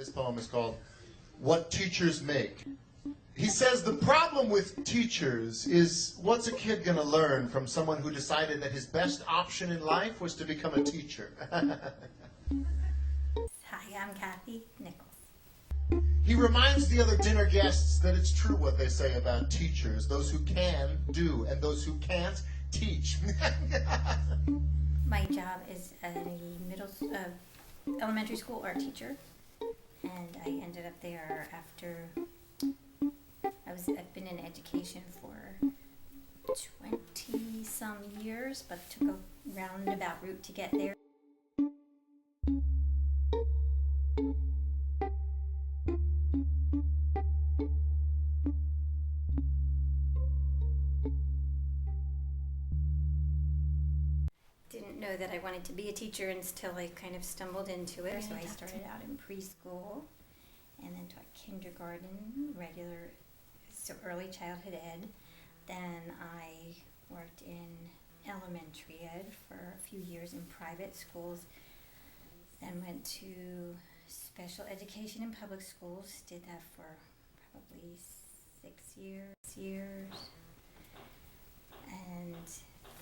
This poem is called What Teachers Make. He says the problem with teachers is, what's a kid going to learn from someone who decided that his best option in life was to become a teacher? Hi, I'm Robyn Nichols. He reminds the other dinner guests that it's true what they say about teachers, those who can do and those who can't teach. My job is a elementary school art teacher, and I ended up there after I've been in education for 20-some years, but took a roundabout route to get there. Didn't know that I wanted to be a teacher until I kind of stumbled into it. So I started out in preschool and then taught kindergarten, regular, so early childhood ed. Then I worked in elementary ed for a few years in private schools. Then went to special education in public schools. Did that for probably 6 years. And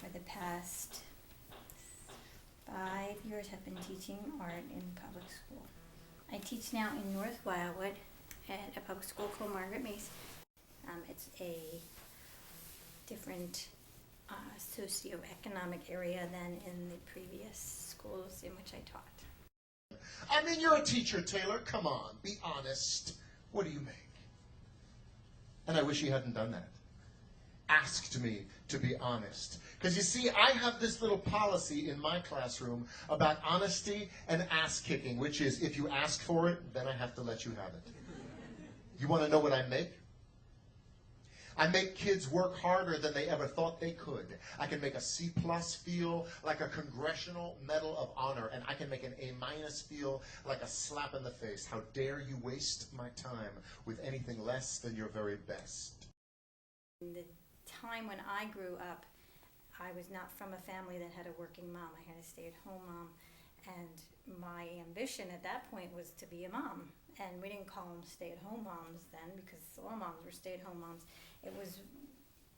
for the past 5 years have been teaching art in public school. I teach now in North Wildwood at a public school called Margaret Mace. It's a different socioeconomic area than in the previous schools in which I taught. I mean, you're a teacher, Taylor. Come on, be honest. What do you make? And I wish he hadn't done that. Asked me to be honest. Because you see, I have this little policy in my classroom about honesty and ass-kicking, which is, if you ask for it, then I have to let you have it. You want to know what I make? I make kids work harder than they ever thought they could. I can make a C+ feel like a Congressional Medal of Honor, and I can make an A- feel like a slap in the face. How dare you waste my time with anything less than your very best? In the time when I grew up, I was not from a family that had a working mom. I had a stay-at-home mom, and my ambition at that point was to be a mom. And we didn't call them stay-at-home moms then, because all moms were stay-at-home moms. It was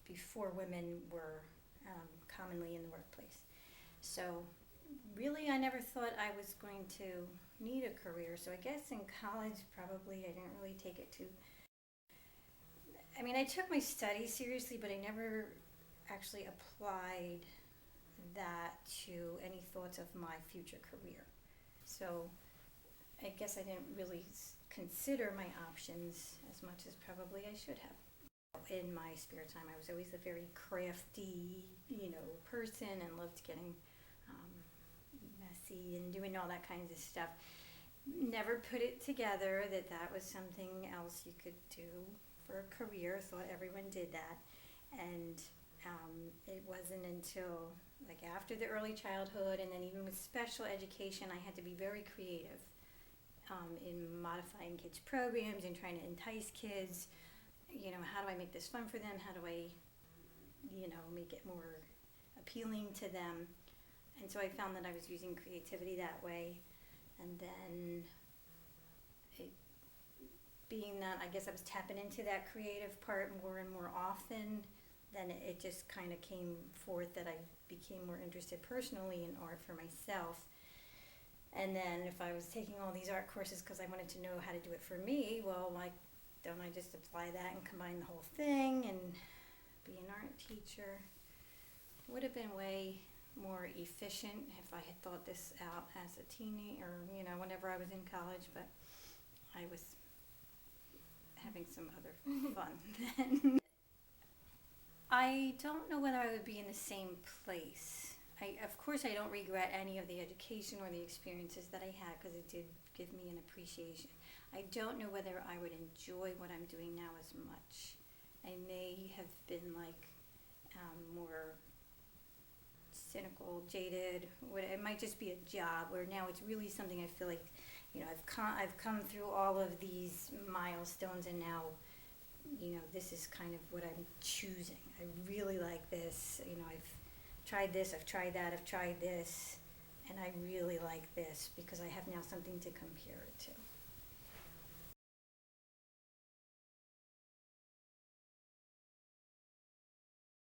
before women were commonly in the workplace. So really, I never thought I was going to need a career. So I guess in college, probably I didn't really take it too. I mean, I took my studies seriously, but I never actually applied that to any thoughts of my future career. So I guess I didn't really consider my options as much as probably I should have. In my spare time, I was always a very crafty, person, and loved getting messy and doing all that kinds of stuff. Never put it together that was something else you could do for a career. Thought everyone did that, and it wasn't until after the early childhood, and then even with special education, I had to be very creative in modifying kids' programs and trying to entice kids. How do I make this fun for them? How do I, make it more appealing to them? And so I found that I was using creativity that way, and then being that I guess I was tapping into that creative part more and more often, then it just kind of came forth that I became more interested personally in art for myself. And then if I was taking all these art courses because I wanted to know how to do it for me, well, don't I just apply that and combine the whole thing and be an art teacher? Would have been way more efficient if I had thought this out as a teenager or, whenever I was in college, but I was having some other fun then. I don't know whether I would be in the same place. Of course, I don't regret any of the education or the experiences that I had because it did give me an appreciation. I don't know whether I would enjoy what I'm doing now as much. I may have been more cynical, jaded. It might just be a job where now it's really something I feel like, I've come through all of these milestones, and now, this is kind of what I'm choosing. I really like this. I've tried this, I've tried that, I've tried this, and I really like this because I have now something to compare it to.